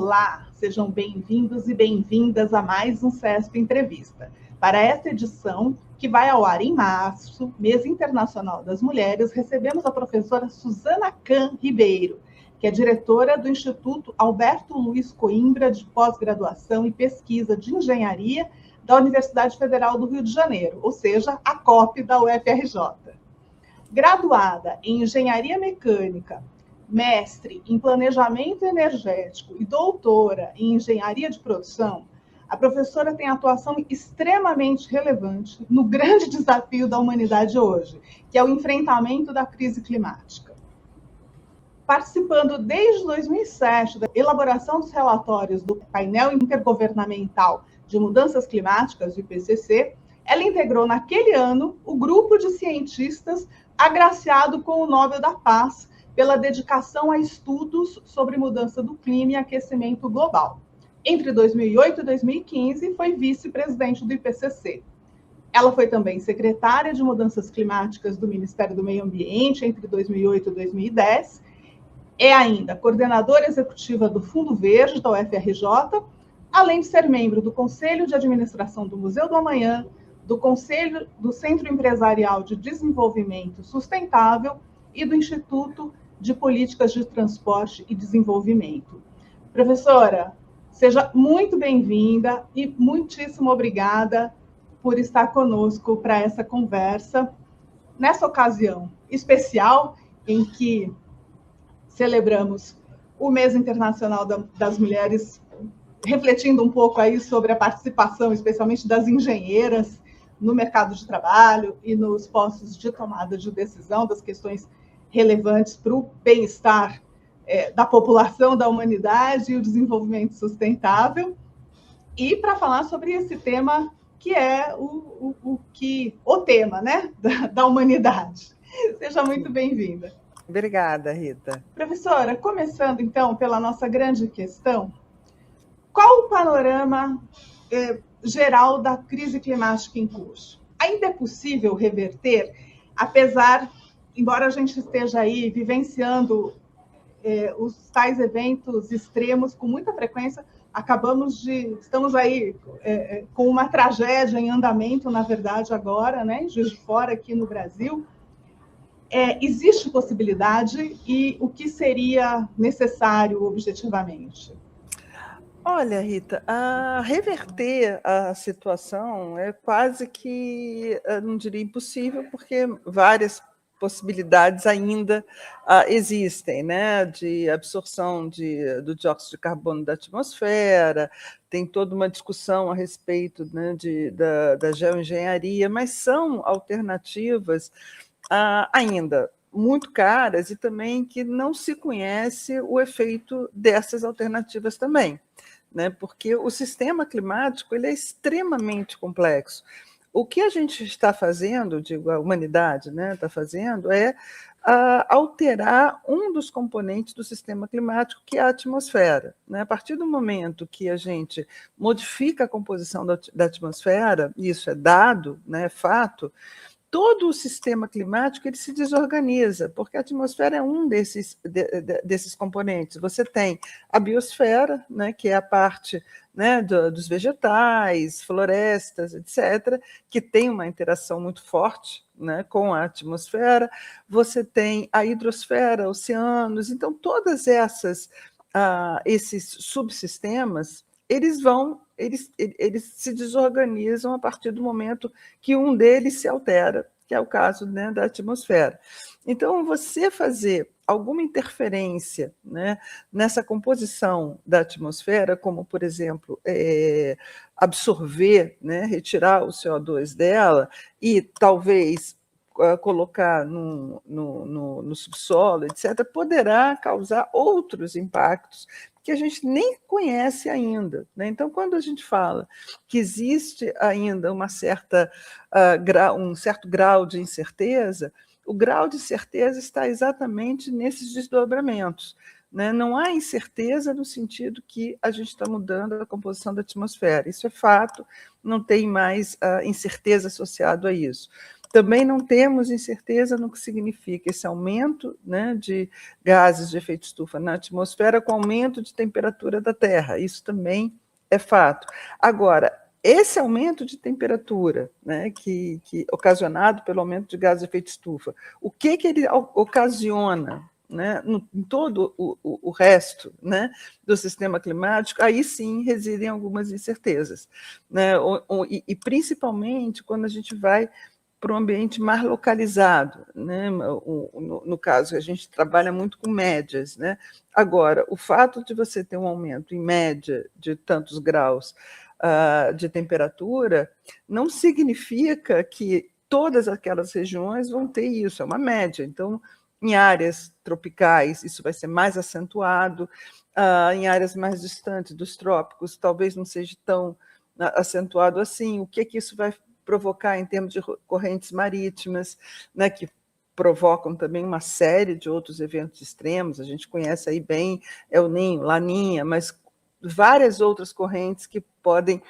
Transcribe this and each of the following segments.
Olá, sejam bem-vindos e bem-vindas a mais um CESP Entrevista. Para esta edição, que vai ao ar em março, Mês Internacional das Mulheres, recebemos a professora Suzana Can Ribeiro, que é diretora do Instituto Alberto Luiz Coimbra de Pós-Graduação e Pesquisa de Engenharia da Universidade Federal do Rio de Janeiro, ou seja, a COP da UFRJ. Graduada em Engenharia Mecânica, mestre em Planejamento Energético e doutora em Engenharia de Produção, a professora tem atuação extremamente relevante no grande desafio da humanidade hoje, que é o enfrentamento da crise climática. Participando desde 2007 da elaboração dos relatórios do Painel Intergovernamental de Mudanças Climáticas, o IPCC, ela integrou naquele ano o grupo de cientistas agraciado com o Nobel da Paz pela dedicação a estudos sobre mudança do clima e aquecimento global. Entre 2008 e 2015, foi vice-presidente do IPCC. Ela foi também secretária de Mudanças Climáticas do Ministério do Meio Ambiente entre 2008 e 2010. É ainda coordenadora executiva do Fundo Verde da UFRJ, além de ser membro do Conselho de Administração do Museu do Amanhã, do Conselho do Centro Empresarial de Desenvolvimento Sustentável e do Instituto de Políticas de Transporte e Desenvolvimento. Professora, seja muito bem-vinda e muitíssimo obrigada por estar conosco para essa conversa, nessa ocasião especial em que celebramos o Mês Internacional das Mulheres, refletindo um pouco aí sobre a participação, especialmente das engenheiras, no mercado de trabalho e nos postos de tomada de decisão, das questões relevantes para o bem-estar da população, da humanidade e o desenvolvimento sustentável, e para falar sobre esse tema que é o tema, né, da humanidade. Seja muito bem-vinda. Obrigada, Rita. Professora, começando então pela nossa grande questão, qual o panorama geral da crise climática em curso? Ainda é possível reverter, embora a gente esteja aí vivenciando os tais eventos extremos com muita frequência, estamos aí com uma tragédia em andamento, na verdade, agora, né, em Juiz de Fora, aqui no Brasil. Existe possibilidade e o que seria necessário objetivamente? Olha, Rita, reverter a situação é quase que, não diria impossível, porque várias possibilidades ainda existem, né? De absorção do dióxido de carbono da atmosfera, tem toda uma discussão a respeito, né, da geoengenharia, mas são alternativas ainda muito caras e também que não se conhece o efeito dessas alternativas também, né? Porque o sistema climático ele é extremamente complexo. O que a gente está fazendo, digo, a humanidade, né, está fazendo, é alterar um dos componentes do sistema climático, que é a atmosfera, né? A partir do momento que a gente modifica a composição da atmosfera, isso é dado, né, é fato, todo o sistema climático ele se desorganiza, porque a atmosfera é um desses componentes. Você tem a biosfera, né, que é a parte, né, dos vegetais, florestas, etc., que tem uma interação muito forte, né, com a atmosfera. Você tem a hidrosfera, oceanos. Então, todas esses subsistemas eles se desorganizam a partir do momento que um deles se altera, que é o caso, né, da atmosfera. Então, você fazer alguma interferência, né, nessa composição da atmosfera, como, por exemplo, absorver, né, retirar o CO2 dela e talvez colocar no subsolo, etc., poderá causar outros impactos que a gente nem conhece ainda, né? Então, quando a gente fala que existe ainda um certo grau de incerteza, o grau de certeza está exatamente nesses desdobramentos, né? Não há incerteza no sentido que a gente está mudando a composição da atmosfera. Isso é fato, não tem mais incerteza associada a isso. Também não temos incerteza no que significa esse aumento, né, de gases de efeito estufa na atmosfera com aumento de temperatura da Terra. Isso também é fato. Agora, esse aumento de temperatura, né, que ocasionado pelo aumento de gases de efeito estufa, o que ele ocasiona, né, em todo o resto, né, do sistema climático, aí sim residem algumas incertezas, né, e principalmente quando a gente vai para um ambiente mais localizado, né? No caso, a gente trabalha muito com médias, né? Agora, o fato de você ter um aumento em média de tantos graus de temperatura não significa que todas aquelas regiões vão ter isso, é uma média. Então, em áreas tropicais, isso vai ser mais acentuado, em áreas mais distantes dos trópicos, talvez não seja tão acentuado assim. O que isso vai provocar em termos de correntes marítimas, né, que provocam também uma série de outros eventos extremos. A gente conhece aí bem El Niño, Laninha, mas várias outras correntes que podem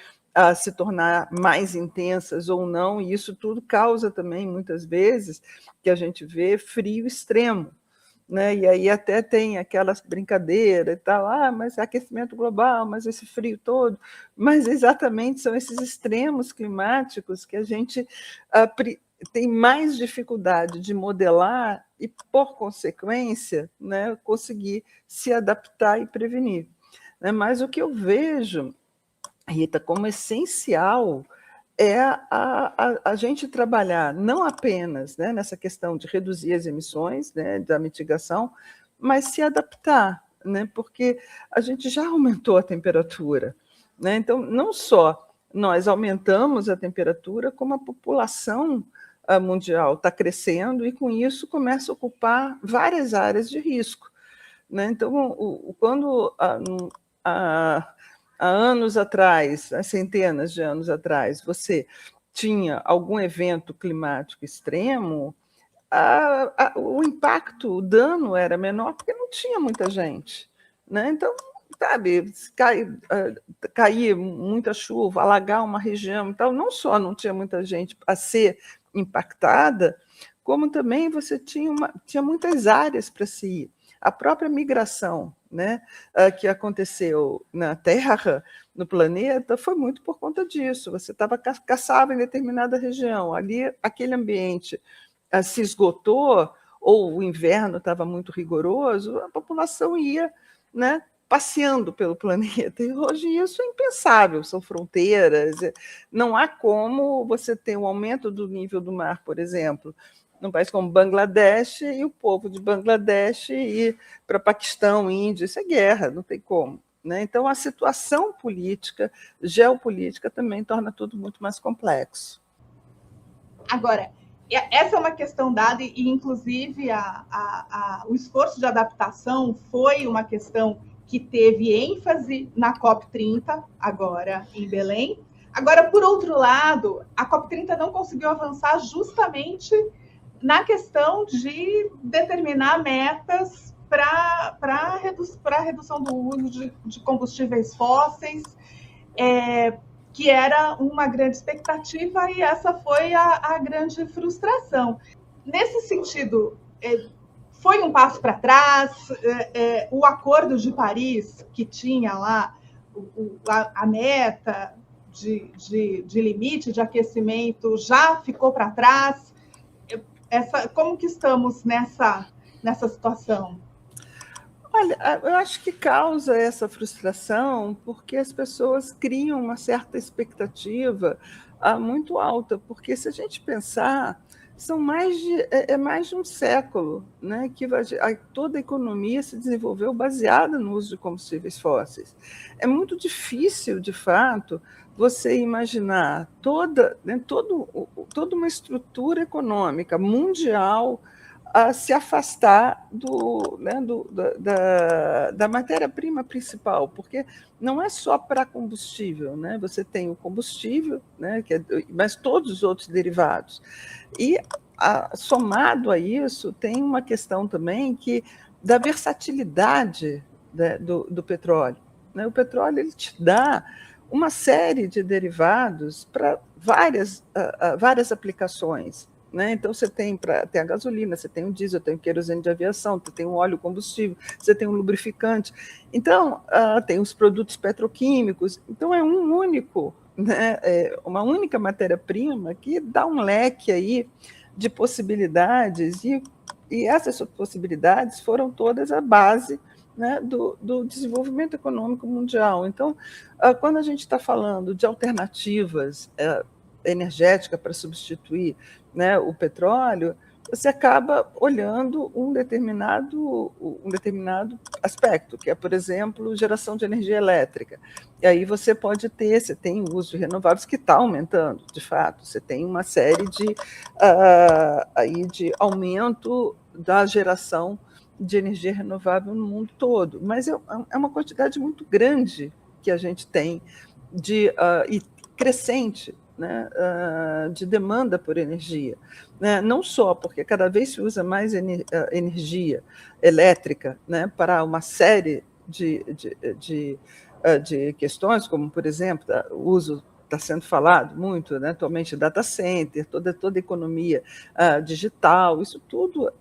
se tornar mais intensas ou não, e isso tudo causa também, muitas vezes, que a gente vê frio extremo, né? E aí até tem aquelas brincadeiras e tal, mas é aquecimento global, mas esse frio todo, mas exatamente são esses extremos climáticos que a gente tem mais dificuldade de modelar e, por consequência, né, conseguir se adaptar e prevenir. Mas o que eu vejo, Rita, como essencial é a gente trabalhar não apenas, né, nessa questão de reduzir as emissões, né, da mitigação, mas se adaptar, né, porque a gente já aumentou a temperatura, né? Então, não só nós aumentamos a temperatura, como a população mundial está crescendo e, com isso, começa a ocupar várias áreas de risco, né? Então, quando há anos atrás, há centenas de anos atrás, você tinha algum evento climático extremo, o impacto, o dano era menor porque não tinha muita gente, né? Então, sabe, cair muita chuva, alagar uma região e tal, não só não tinha muita gente a ser impactada, como também você tinha muitas áreas para se ir. A própria migração, né, que aconteceu na Terra, no planeta, foi muito por conta disso. Você caçava em determinada região, ali aquele ambiente se esgotou, ou o inverno estava muito rigoroso, a população ia, né, passeando pelo planeta. E hoje isso é impensável, são fronteiras, não há como você ter um aumento do nível do mar, por exemplo, num país como Bangladesh, e o povo de Bangladesh ir para Paquistão, Índia, isso é guerra, não tem como, né? Então, a situação política, geopolítica, também torna tudo muito mais complexo. Agora, essa é uma questão dada, e inclusive o esforço de adaptação foi uma questão que teve ênfase na COP30, agora em Belém. Agora, por outro lado, a COP30 não conseguiu avançar justamente na questão de determinar metas para a redução do uso de combustíveis fósseis, que era uma grande expectativa, e essa foi a grande frustração. Nesse sentido, foi um passo para trás. O Acordo de Paris, que tinha lá a meta de limite de aquecimento, já ficou para trás. Como que estamos nessa situação? Olha, eu acho que causa essa frustração porque as pessoas criam uma certa expectativa muito alta, porque se a gente pensar, são mais de um século, né, que toda a economia se desenvolveu baseada no uso de combustíveis fósseis. É muito difícil, de fato, você imaginar toda uma estrutura econômica mundial a se afastar da matéria-prima principal, porque não é só para combustível, né? Você tem o combustível, né, mas todos os outros derivados. E, somado a isso, tem uma questão também da versatilidade, né, do petróleo, né? O petróleo ele te dá uma série de derivados para várias aplicações, né? Então, você tem a gasolina, você tem o diesel, tem o querosene de aviação, você tem o óleo combustível, você tem o lubrificante. Então, tem os produtos petroquímicos. Então, é um único, né? Uma única matéria-prima que dá um leque aí de possibilidades, e essas possibilidades foram todas a base, né, do desenvolvimento econômico mundial. Então, quando a gente está falando de alternativas energéticas para substituir, né, o petróleo, você acaba olhando um determinado aspecto, que é, por exemplo, geração de energia elétrica. E aí você tem o uso de renováveis que está aumentando, de fato. Você tem uma série de aumento da geração de energia renovável no mundo todo, mas é uma quantidade muito grande que a gente tem e crescente, né, de demanda por energia, né? Não só porque cada vez se usa mais energia elétrica, né, para uma série de questões, como, por exemplo, o uso está sendo falado muito, né, atualmente, data center, toda a economia digital, isso tudo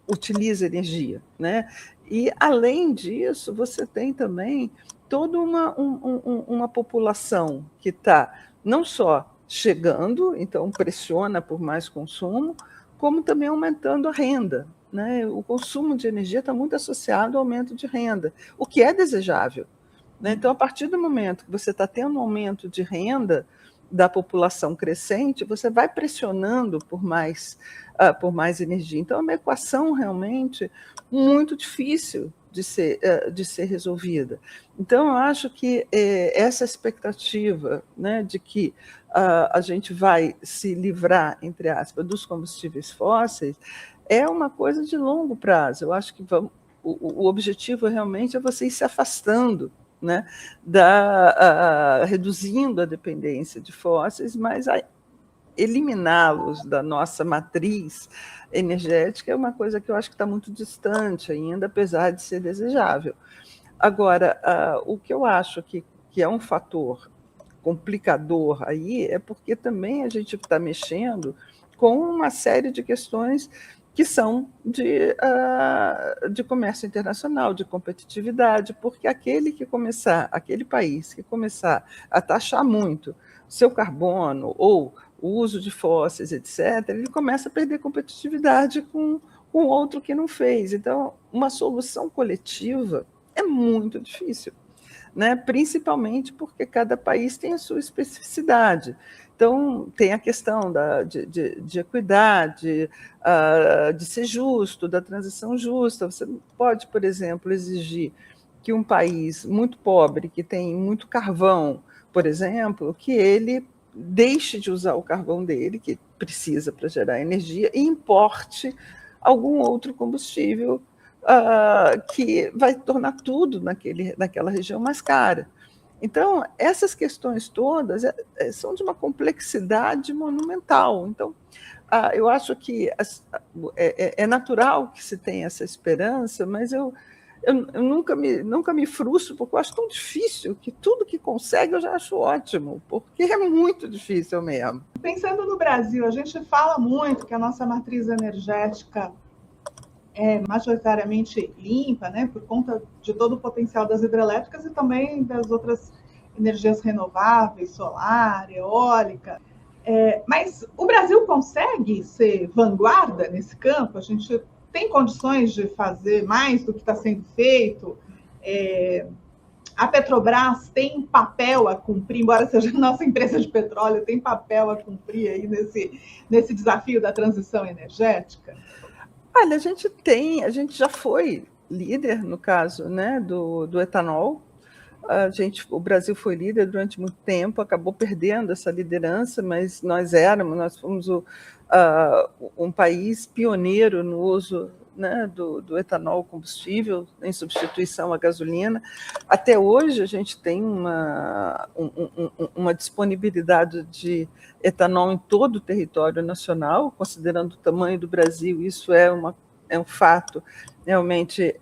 utiliza energia, né? E, além disso, você tem também toda uma população que está não só chegando, então pressiona por mais consumo, como também aumentando a renda, né? O consumo de energia está muito associado ao aumento de renda, o que é desejável, né? Então, a partir do momento que você está tendo um aumento de renda da população crescente, você vai pressionando por mais energia. Então, é uma equação realmente muito difícil de ser resolvida. Então, eu acho que essa expectativa, né, de que a gente vai se livrar, entre aspas, dos combustíveis fósseis, é uma coisa de longo prazo. Eu acho que o objetivo realmente é você ir se afastando, né, reduzindo a dependência de fósseis, mas eliminá-los da nossa matriz energética é uma coisa que eu acho que está muito distante ainda, apesar de ser desejável. Agora, o que eu acho que é um fator complicador aí é porque também a gente está mexendo com uma série de questões que são de comércio internacional, de competitividade, porque aquele país que começar a taxar muito seu carbono ou o uso de fósseis, etc., ele começa a perder competitividade com outro que não fez. Então, uma solução coletiva é muito difícil, né? Principalmente porque cada país tem a sua especificidade. Então, tem a questão de equidade, de ser justo, da transição justa. Você não pode, por exemplo, exigir que um país muito pobre, que tem muito carvão, por exemplo, que ele deixe de usar o carvão dele, que precisa para gerar energia, e importe algum outro combustível que vai tornar tudo naquela região mais cara. Então, essas questões todas são de uma complexidade monumental. Então, eu acho que é natural que se tenha essa esperança, mas eu nunca me frustro, porque eu acho tão difícil que tudo que consegue eu já acho ótimo, porque é muito difícil mesmo. Pensando no Brasil, a gente fala muito que a nossa matriz energética é majoritariamente limpa, né, por conta de todo o potencial das hidrelétricas e também das outras energias renováveis, solar, eólica. Mas o Brasil consegue ser vanguarda nesse campo? A gente tem condições de fazer mais do que está sendo feito? A Petrobras tem papel a cumprir, embora seja nossa empresa de petróleo, tem papel a cumprir aí nesse desafio da transição energética? Olha, a gente já foi líder no caso, né, do etanol. O Brasil foi líder durante muito tempo, acabou perdendo essa liderança, mas nós fomos um país pioneiro no uso, né, do etanol combustível em substituição à gasolina. Até hoje a gente tem uma disponibilidade de etanol em todo o território nacional, considerando o tamanho do Brasil, isso é um fato realmente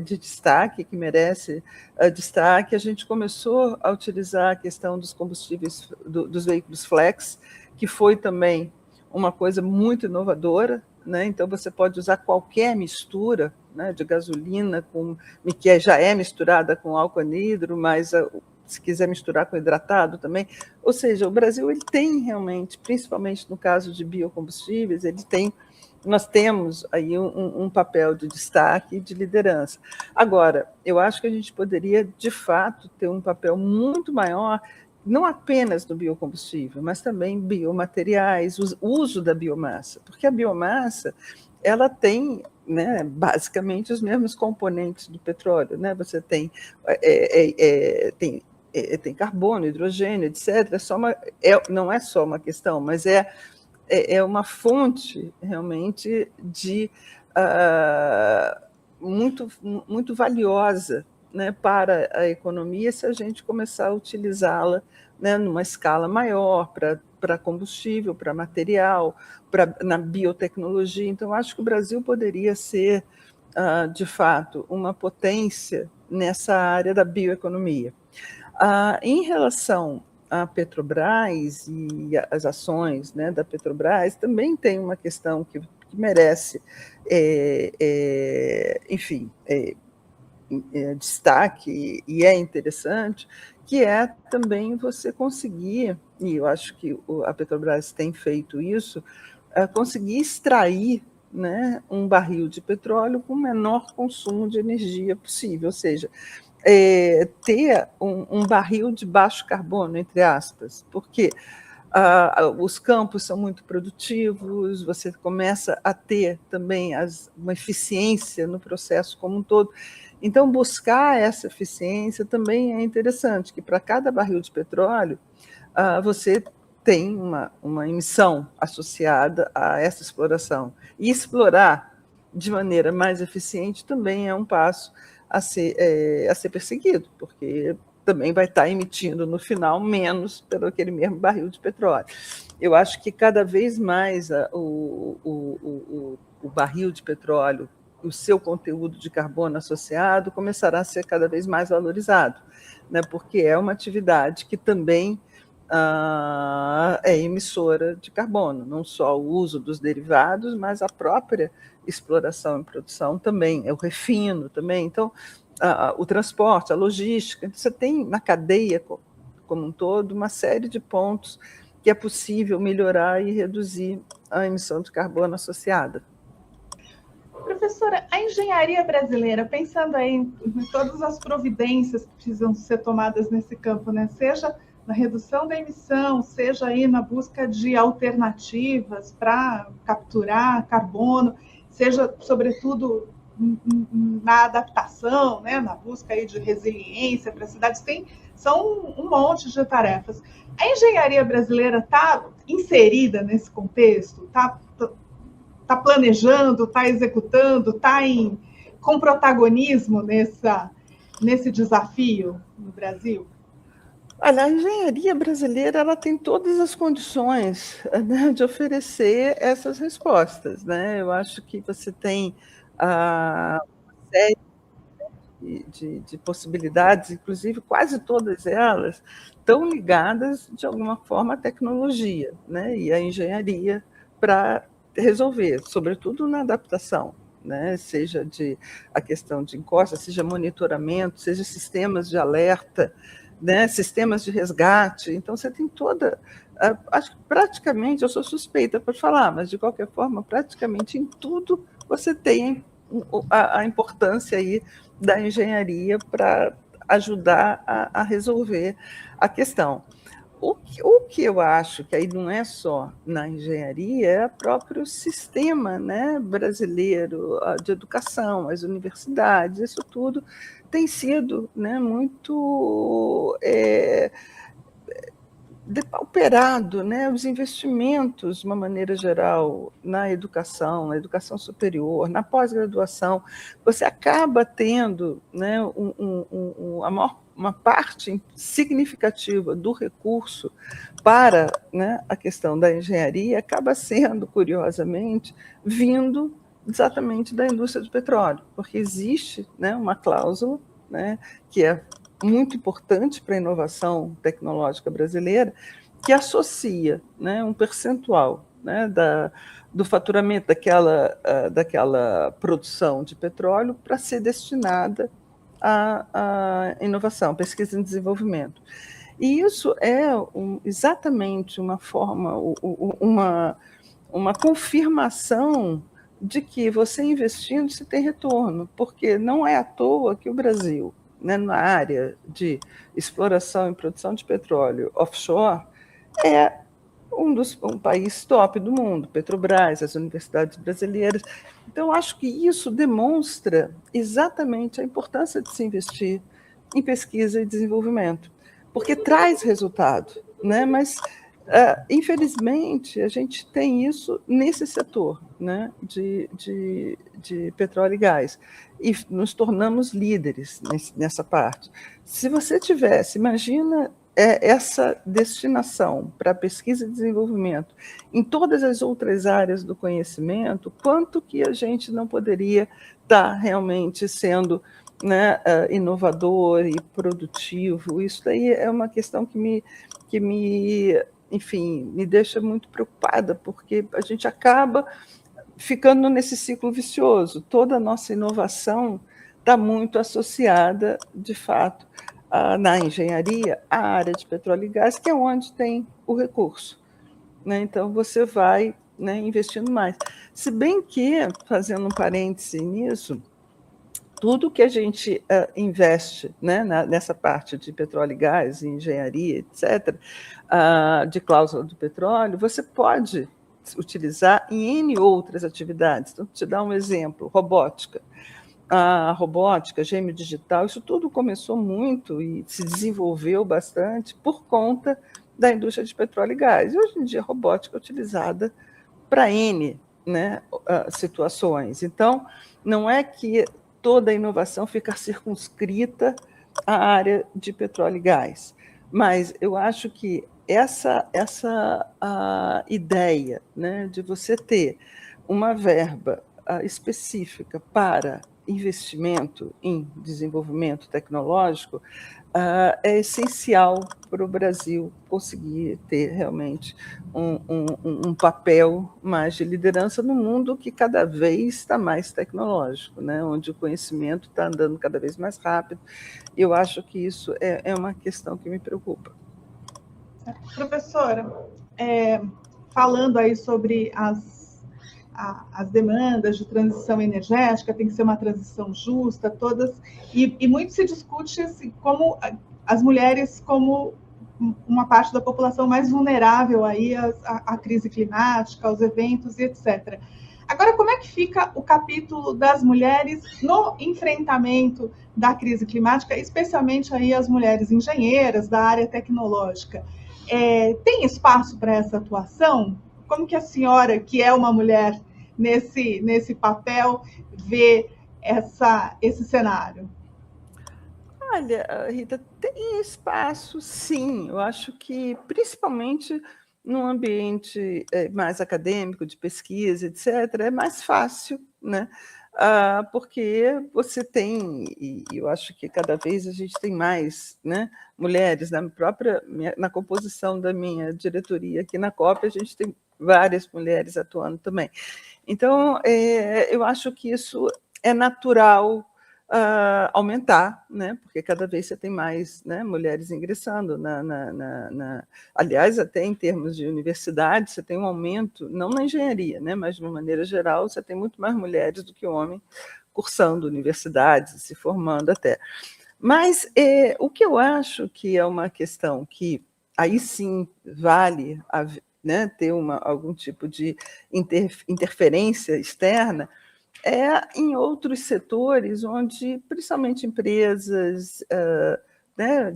de destaque, que merece destaque. A gente começou a utilizar a questão dos combustíveis, dos veículos flex, que foi também uma coisa muito inovadora, né? Então, você pode usar qualquer mistura, né, de gasolina, que já é misturada com álcool anidro, mas se quiser misturar com hidratado também. Ou seja, o Brasil ele tem realmente, principalmente no caso de biocombustíveis, nós temos aí um papel de destaque e de liderança. Agora, eu acho que a gente poderia, de fato, ter um papel muito maior, não apenas no biocombustível, mas também biomateriais, o uso da biomassa, porque a biomassa ela tem, né, basicamente os mesmos componentes do petróleo, né? Você tem, tem carbono, hidrogênio, etc. Não é só uma questão, mas é uma fonte realmente de muito valiosa, né, para a economia se a gente começar a utilizá-la, né, numa escala maior para combustível, para material, na biotecnologia. Então, acho que o Brasil poderia ser, de fato, uma potência nessa área da bioeconomia. Em relação à Petrobras e as ações, né, da Petrobras, também tem uma questão que merece, enfim, destaque e é interessante, que é também você conseguir, e eu acho que a Petrobras tem feito isso, conseguir extrair, né, um barril de petróleo com o menor consumo de energia possível, ou seja, ter um barril de baixo carbono, entre aspas, porque os campos são muito produtivos, você começa a ter também uma eficiência no processo como um todo. Então, buscar essa eficiência também é interessante, que para cada barril de petróleo, você tem uma emissão associada a essa exploração. E explorar de maneira mais eficiente também é um passo a ser perseguido, porque também vai estar emitindo no final menos pelo aquele mesmo barril de petróleo. Eu acho que cada vez mais o barril de petróleo, o seu conteúdo de carbono associado, começará a ser cada vez mais valorizado, né, porque é uma atividade que também é emissora de carbono, não só o uso dos derivados, mas a própria exploração e produção também, o refino também. Então, o transporte, a logística, você tem na cadeia como um todo uma série de pontos que é possível melhorar e reduzir a emissão de carbono associada. Professora, a engenharia brasileira, pensando aí em todas as providências que precisam ser tomadas nesse campo, né? Seja na redução da emissão, seja aí na busca de alternativas para capturar carbono, seja, sobretudo, na adaptação, né? Na busca aí de resiliência para as cidades, são um monte de tarefas. A engenharia brasileira está inserida nesse contexto? Está planejando, está executando, está com protagonismo nesse desafio no Brasil? Olha, a engenharia brasileira ela tem todas as condições, né, de oferecer essas respostas, né? Eu acho que você tem uma série de possibilidades, inclusive quase todas elas estão ligadas de alguma forma à tecnologia, né, e à engenharia para resolver, sobretudo na adaptação, né, seja a questão de encosta, seja monitoramento, seja sistemas de alerta, né, sistemas de resgate. Então, você tem acho que praticamente, eu sou suspeita para falar, mas de qualquer forma, praticamente em tudo você tem a importância aí da engenharia para ajudar a resolver a questão. O que eu acho que aí não é só na engenharia, é o próprio sistema, né, brasileiro de educação, as universidades, isso tudo tem sido, né, muito depauperado, né, os investimentos, de uma maneira geral, na educação superior, na pós-graduação, você acaba tendo, né, uma parte significativa do recurso para, né, a questão da engenharia acaba sendo, curiosamente, vindo exatamente da indústria do petróleo, porque existe, né, uma cláusula, né, que é muito importante para a inovação tecnológica brasileira, que associa, né, um percentual né, do faturamento daquela produção de petróleo para ser destinada à inovação, pesquisa e desenvolvimento. E isso é exatamente uma forma, uma confirmação de que você investindo você tem retorno, porque não é à toa que o Brasil, né, na área de exploração e produção de petróleo offshore, é um país top do mundo, Petrobras, as universidades brasileiras. Então, acho que isso demonstra exatamente a importância de se investir em pesquisa e desenvolvimento, porque traz resultado, né? Mas, infelizmente, a gente tem isso nesse setor, né, de petróleo e gás, e nos tornamos líderes nessa parte. Se você tivesse, imagina essa destinação para pesquisa e desenvolvimento em todas as outras áreas do conhecimento, quanto que a gente não poderia estar realmente sendo, né, inovador e produtivo. Isso daí é uma questão que enfim, me deixa muito preocupada, porque a gente acaba ficando nesse ciclo vicioso. Toda a nossa inovação está muito associada, de fato, na engenharia, à área de petróleo e gás, que é onde tem o recurso, né? Então, você vai, né, investindo mais. Se bem que, fazendo um parêntese nisso, tudo que a gente investe, né, nessa parte de petróleo e gás, engenharia, etc., de cláusula do petróleo, você pode utilizar em N outras atividades. Então, vou te dar um exemplo, robótica. A robótica, gêmeo digital, isso tudo começou muito e se desenvolveu bastante por conta da indústria de petróleo e gás. E hoje em dia a robótica é utilizada para N, né, situações. Então, não é que toda a inovação fica circunscrita à área de petróleo e gás, mas eu acho que essa a ideia, né, de você ter uma verba específica para investimento em desenvolvimento tecnológico é essencial para o Brasil conseguir ter realmente um papel mais de liderança no mundo que cada vez está mais tecnológico, né? Onde o conhecimento está andando cada vez mais rápido. E eu acho que isso é uma questão que me preocupa. Professora, falando aí sobre as demandas de transição energética, tem que ser uma transição justa, todas, e muito se discute assim, como as mulheres como uma parte da população mais vulnerável aí à crise climática, aos eventos e etc. Agora, como é que fica o capítulo das mulheres no enfrentamento da crise climática, especialmente aí as mulheres engenheiras da área tecnológica? Tem espaço para essa atuação? Como que a senhora, que é uma mulher nesse papel, vê esse cenário? Olha, Rita, tem espaço, sim. Eu acho que, principalmente num ambiente mais acadêmico, de pesquisa, etc., é mais fácil, né? Porque você tem, e eu acho que cada vez a gente tem mais, né, mulheres na composição da minha diretoria aqui na COP, a gente tem várias mulheres atuando também. Então, eu acho que isso é natural aumentar, né? Porque cada vez você tem mais, né, mulheres ingressando aliás, até em termos de universidade, você tem um aumento, não na engenharia, né, mas de uma maneira geral, você tem muito mais mulheres do que homens cursando universidades, se formando até. Mas o que eu acho que é uma questão que aí sim vale né, ter algum tipo de interferência externa, em outros setores onde, principalmente empresas né,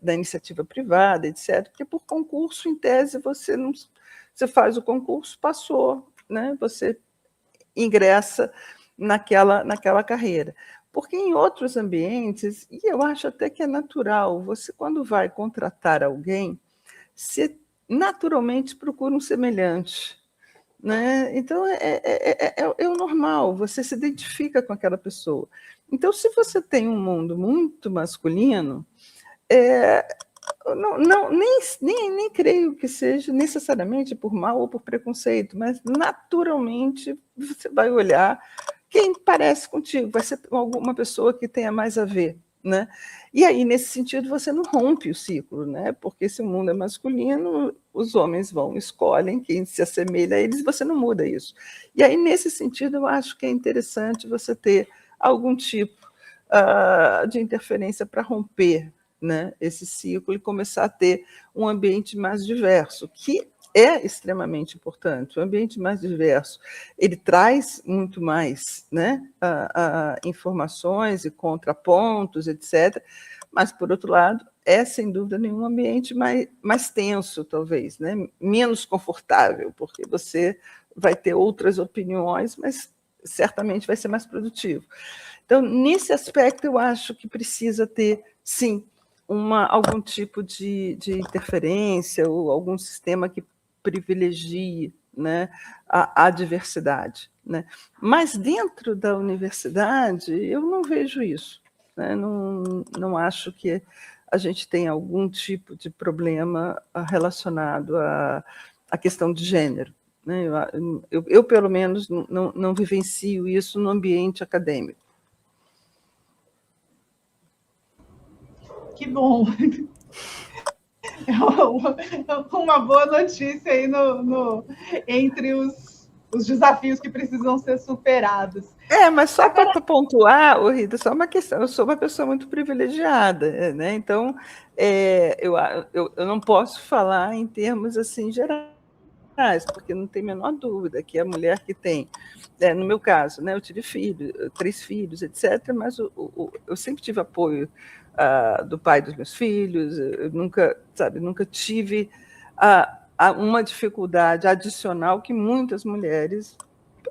da iniciativa privada, etc., porque por concurso, em tese, você faz o concurso, passou, né, você ingressa naquela carreira. Porque em outros ambientes, e eu acho até que é natural, você, quando vai contratar alguém, você naturalmente procura um semelhante, né? Então, é o normal, você se identifica com aquela pessoa. Então, se você tem um mundo muito masculino, Nem creio que seja necessariamente por mal ou por preconceito, mas naturalmente você vai olhar quem parece contigo, vai ser alguma pessoa que tenha mais a ver, né? E aí, nesse sentido, você não rompe o ciclo, né? Porque se o mundo é masculino, os homens escolhem quem se assemelha a eles, você não muda isso. E aí, nesse sentido, eu acho que é interessante você ter algum tipo de interferência para romper, né, esse ciclo e começar a ter um ambiente mais diverso, que é extremamente importante. O ambiente mais diverso, ele traz muito mais, né, informações e contrapontos, etc., mas, por outro lado, é, sem dúvida nenhuma, um ambiente mais tenso, talvez, né, menos confortável, porque você vai ter outras opiniões, mas certamente vai ser mais produtivo. Então, nesse aspecto, eu acho que precisa ter, sim, algum tipo de interferência ou algum sistema que privilegie, né, a diversidade. Né? Mas dentro da universidade, eu não vejo isso. Né? Não acho que a gente tenha algum tipo de problema relacionado à questão de gênero. Né? Eu, pelo menos, não vivencio isso no ambiente acadêmico. Que bom! É uma boa notícia aí entre os desafios que precisam ser superados. Mas só para pontuar, Rita, só uma questão, eu sou uma pessoa muito privilegiada, né? Então eu não posso falar em termos assim gerais, porque não tem a menor dúvida que a mulher que tem, no meu caso, né, eu tive 3 filhos, etc., mas eu sempre tive apoio do pai dos meus filhos, eu nunca tive uma dificuldade adicional que muitas mulheres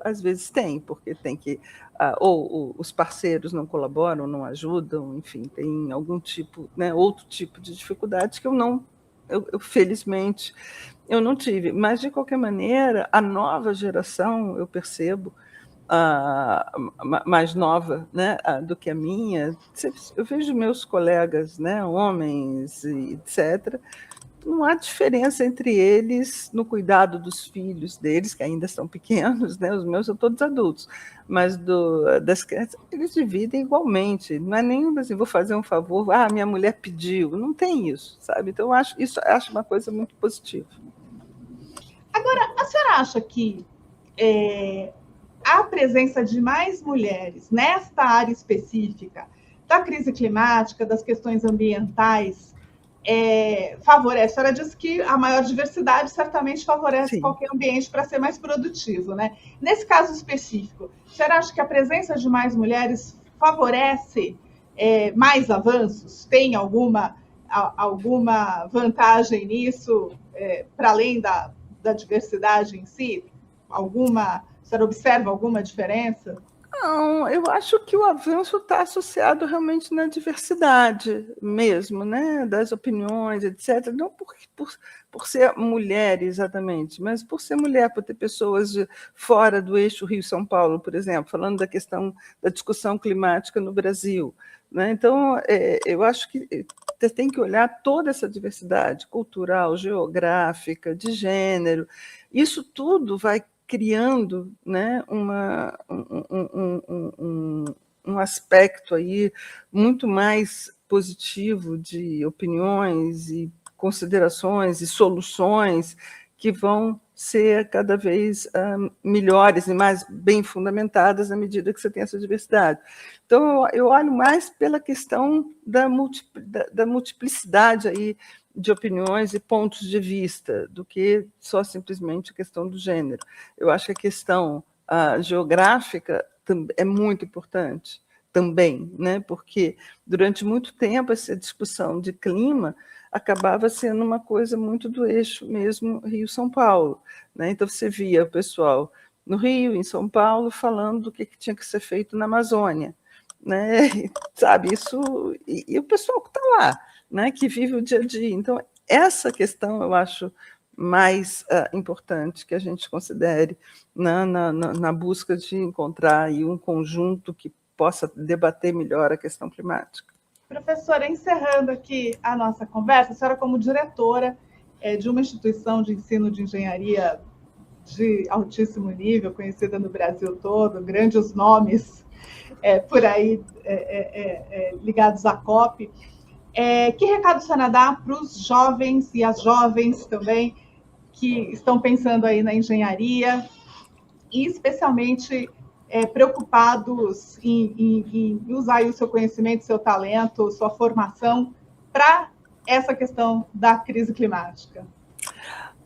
às vezes têm, porque tem que ou os parceiros não colaboram, não ajudam, enfim, tem algum tipo, né, outro tipo de dificuldade que eu felizmente eu não tive, mas de qualquer maneira a nova geração, eu percebo, mais nova, né, do que a minha, eu vejo meus colegas, né, homens, etc., não há diferença entre eles no cuidado dos filhos deles, que ainda são pequenos, né? Os meus são todos adultos, mas das crianças, eles dividem igualmente. Não é nem assim, vou fazer um favor, minha mulher pediu. Não tem isso, sabe? Então, acho uma coisa muito positiva. Agora, a senhora acha que a presença de mais mulheres nesta área específica da crise climática, das questões ambientais, favorece? A senhora disse que a maior diversidade certamente favorece Sim. qualquer ambiente para ser mais produtivo, né? Nesse caso específico, a senhora acha que a presença de mais mulheres favorece mais avanços? Tem alguma vantagem nisso, para além da diversidade em si? A senhora observa alguma diferença? Não, eu acho que o avanço está associado realmente na diversidade mesmo, né? Das opiniões, etc. Não por ser mulher exatamente, mas por ser mulher, por ter pessoas fora do eixo Rio-São Paulo, por exemplo, falando da questão da discussão climática no Brasil. Né? Então, eu acho que tem que olhar toda essa diversidade cultural, geográfica, de gênero. Isso tudo vai criando, né, um aspecto aí muito mais positivo de opiniões e considerações e soluções que vão ser cada vez melhores e mais bem fundamentadas à medida que você tem essa diversidade. Então, eu olho mais pela questão da multiplicidade aí de opiniões e pontos de vista, do que só simplesmente a questão do gênero. Eu acho que a questão geográfica é muito importante também, né? Porque durante muito tempo essa discussão de clima acabava sendo uma coisa muito do eixo mesmo Rio-São Paulo. Né? Então você via o pessoal no Rio, em São Paulo, falando do que tinha que ser feito na Amazônia. Né? Sabe, isso, e o pessoal que está lá, né, que vive o dia a dia. Então, essa questão eu acho mais importante que a gente considere na busca de encontrar aí um conjunto que possa debater melhor a questão climática. Professora, encerrando aqui a nossa conversa, a senhora como diretora de uma instituição de ensino de engenharia de altíssimo nível, conhecida no Brasil todo, grandes nomes por aí ligados à COP, que recado a senhora dá para os jovens e as jovens também que estão pensando aí na engenharia e especialmente preocupados em usar aí o seu conhecimento, seu talento, sua formação para essa questão da crise climática?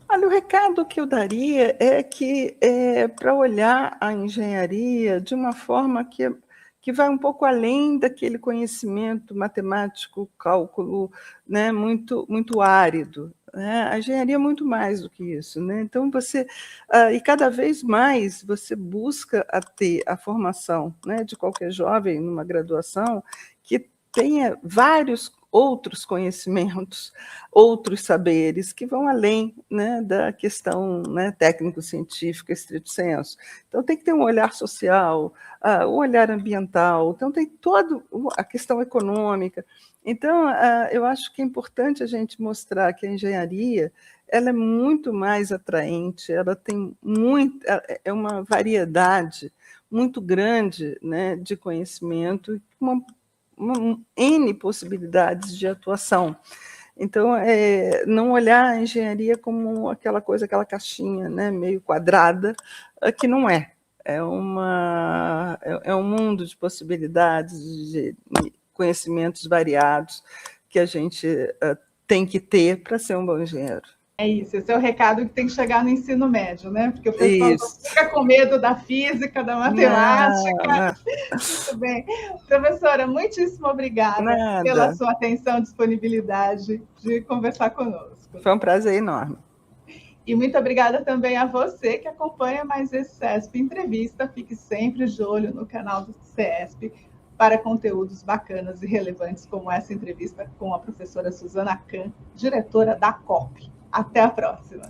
Olha, o recado que eu daria é que para olhar a engenharia de uma forma que vai um pouco além daquele conhecimento matemático, cálculo, né, muito, muito árido. Né? A engenharia é muito mais do que isso. Né? Então, e cada vez mais você busca ter a formação, né, de qualquer jovem numa graduação que tenha vários outros conhecimentos, outros saberes que vão além, né, da questão, né, técnico-científica, estrito senso. Então, tem que ter um olhar social, um olhar ambiental, então tem toda a questão econômica. Então, eu acho que é importante a gente mostrar que a engenharia ela é muito mais atraente, ela tem uma variedade muito grande, né, de conhecimento, uma N possibilidades de atuação. Então, não olhar a engenharia como aquela coisa, aquela caixinha, né, meio quadrada, que não é. É um mundo de possibilidades, de conhecimentos variados que a gente tem que ter para ser um bom engenheiro. É isso, esse é o recado que tem que chegar no ensino médio, né? Porque o pessoal fica com medo da física, da matemática. Não. Muito bem. Professora, muitíssimo obrigada pela sua atenção e disponibilidade de conversar conosco. Foi um prazer enorme. E muito obrigada também a você que acompanha mais esse CESP Entrevista. Fique sempre de olho no canal do CESP para conteúdos bacanas e relevantes como essa entrevista com a professora Suzana Kahn, diretora da COP. Até a próxima!